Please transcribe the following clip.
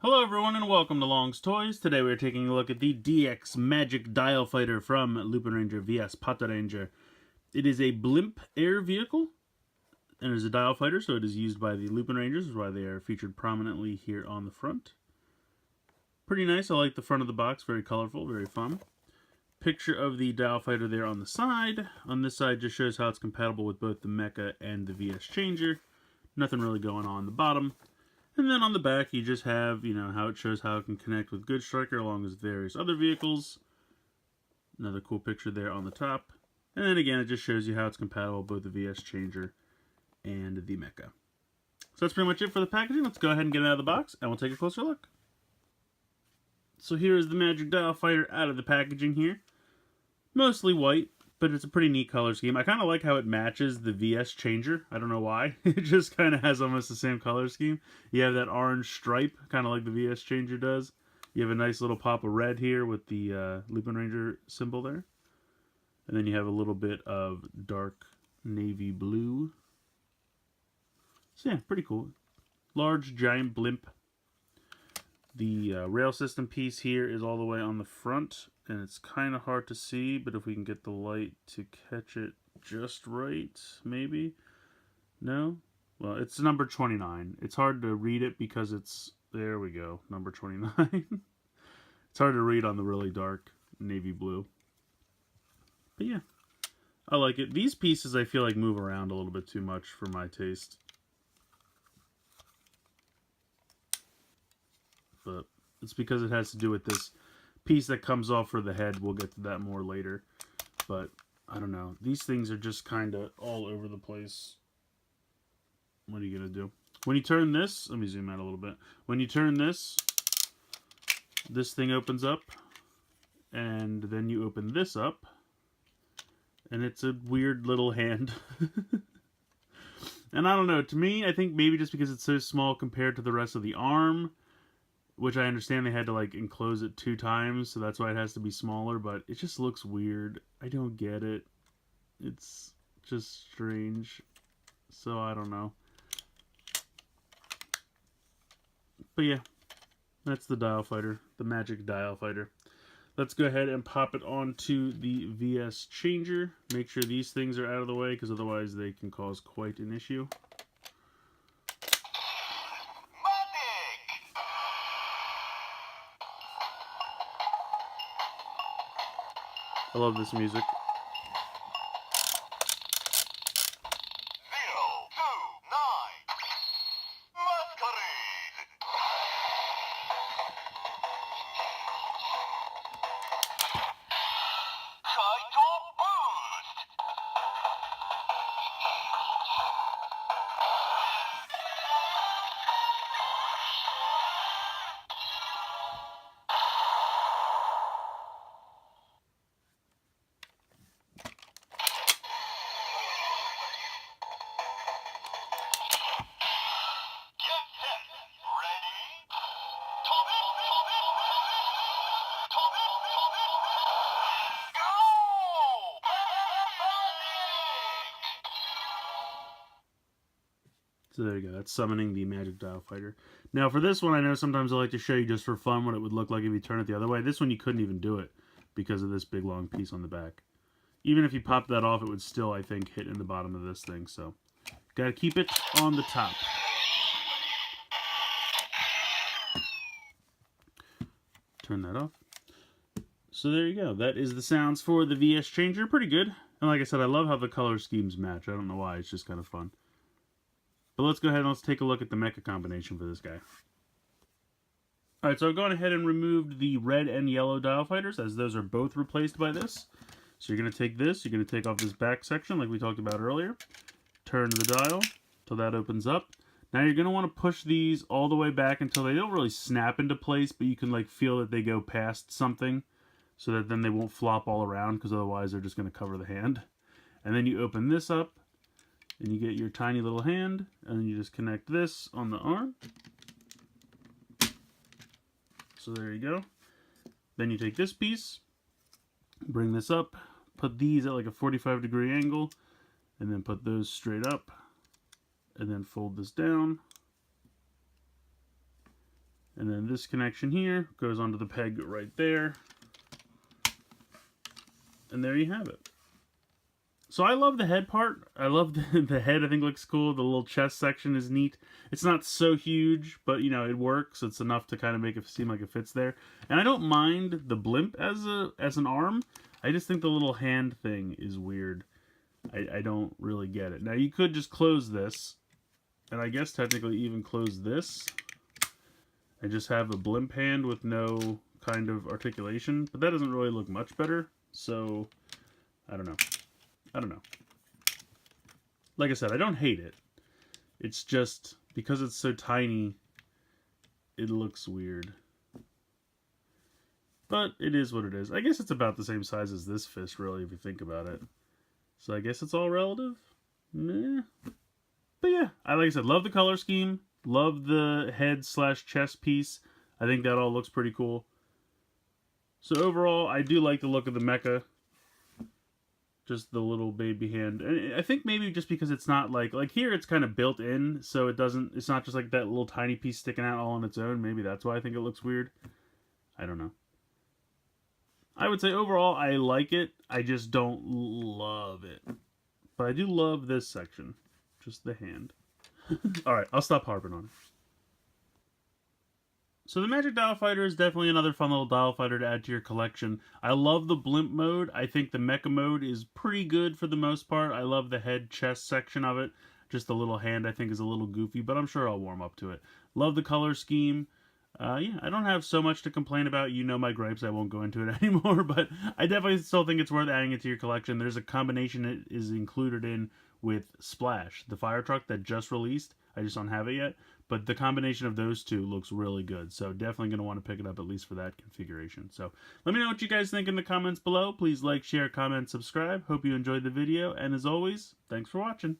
Hello everyone and welcome to Long's Toys. Today we're taking a look at the DX Magic Dial Fighter from Lupinranger vs Patranger. It is a blimp air vehicle and it is a dial fighter, so it is used by the Lupinrangers, which is why they are featured prominently here on the front. Pretty nice. I like the front of the box, very colorful, very fun. Picture of the dial fighter there on the side. On this side just shows how it's compatible with both the Mecha and the VS Changer. Nothing really going on the bottom. And then on the back, you just have, how it shows how it can connect with Good Striker along with various other vehicles. Another cool picture there on the top. And then again, it just shows you how it's compatible with both the VS Changer and the Mecha. So that's pretty much it for the packaging. Let's go ahead and get it out of the box, and we'll take a closer look. So here is the Magic Dial Fighter out of the packaging here. Mostly white, but it's a pretty neat color scheme. I kind of like how it matches the VS Changer. I don't know why. It just kind of has almost the same color scheme. You have that orange stripe, kind of like the VS Changer does. You have a nice little pop of red here with the Lupinranger symbol there. And then you have a little bit of dark navy blue. So yeah, pretty cool. Large, giant blimp. The rail system piece here is all the way on the front. And it's kind of hard to see, but if we can get the light to catch it just right, maybe? No? Well, it's number 29. It's hard to read it because it's, there we go, number 29. It's hard to read on the really dark navy blue. But yeah, I like it. These pieces I feel like move around a little bit too much for my taste. But it's because it has to do with this piece that comes off for the head. We'll get to that more later, but I don't know, these things are just kind of all over the place. What are you gonna do when you turn this? Let me zoom out a little bit. When you turn this thing opens up, and then you open this up, and it's a weird little hand. And I don't know, to me, I think maybe just because it's so small compared to the rest of the arm, which I understand they had to like enclose it 2 times, so that's why it has to be smaller, but it just looks weird. I don't get it. It's just strange. So I don't know. But yeah, that's the dial fighter, the Magic Dial Fighter. Let's go ahead and pop it onto the VS Changer. Make sure these things are out of the way, because otherwise they can cause quite an issue. I love this music. So there you go, that's summoning the Magic Dial Fighter. Now for this one, I know sometimes I like to show you just for fun what it would look like if you turn it the other way. This one you couldn't even do it because of this big long piece on the back. Even if you popped that off, it would still, I think, hit in the bottom of this thing. So, gotta keep it on the top. Turn that off. So there you go. That is the sounds for the VS Changer. Pretty good. And like I said, I love how the color schemes match. I don't know why. It's just kind of fun. But let's go ahead and let's take a look at the Mecha combination for this guy. Alright, so I've gone ahead and removed the red and yellow dial fighters, as those are both replaced by this. So you're going to take this, you're going to take off this back section like we talked about earlier. Turn the dial until that opens up. Now you're going to want to push these all the way back until they don't really snap into place, but you can like feel that they go past something, so that then they won't flop all around, because otherwise they're just going to cover the hand. And then you open this up, and you get your tiny little hand, and then you just connect this on the arm. So there you go. Then you take this piece, bring this up, put these at like a 45-degree angle, and then put those straight up, and then fold this down, And then this connection here goes onto the peg right there. And there you have it. So I love the head part. I love the head. I think looks cool. The little chest section is neat. It's not so huge, but you know, it works. It's enough to kind of make it seem like it fits there. And I don't mind the blimp as an arm. I just think the little hand thing is weird. I don't really get it. Now you could just close this, and I guess technically even close this, and just have a blimp hand with no kind of articulation. But that doesn't really look much better. So I don't know. Like I said, I don't hate it. It's just, because it's so tiny, it looks weird. But it is what it is. I guess it's about the same size as this fist, really, if you think about it. So I guess it's all relative. Meh. But yeah, like I said, love the color scheme. Love the head/chest piece. I think that all looks pretty cool. So overall, I do like the look of the mecha. Just the little baby hand. And I think maybe just because it's not like here it's kind of built in, so it's not just like that little tiny piece sticking out all on its own. Maybe that's why I think it looks weird. I don't know. I would say overall I like it. I just don't love it. But I do love this section. Just the hand. Alright, I'll stop harping on it. So the Magic Dial Fighter is definitely another fun little dial fighter to add to your collection. I love the blimp mode. I think the mecha mode is pretty good for the most part. I love the head chest section of it. Just the little hand I think is a little goofy, but I'm sure I'll warm up to it. Love the color scheme. Yeah, I don't have so much to complain about. You know my gripes. I won't go into it anymore, but I definitely still think it's worth adding it to your collection. There's a combination it is included in with Splash, the fire truck that just released. I just don't have it yet. But the combination of those two looks really good. So definitely going to want to pick it up at least for that configuration. So let me know what you guys think in the comments below. Please like, share, comment, subscribe. Hope you enjoyed the video. And as always, thanks for watching.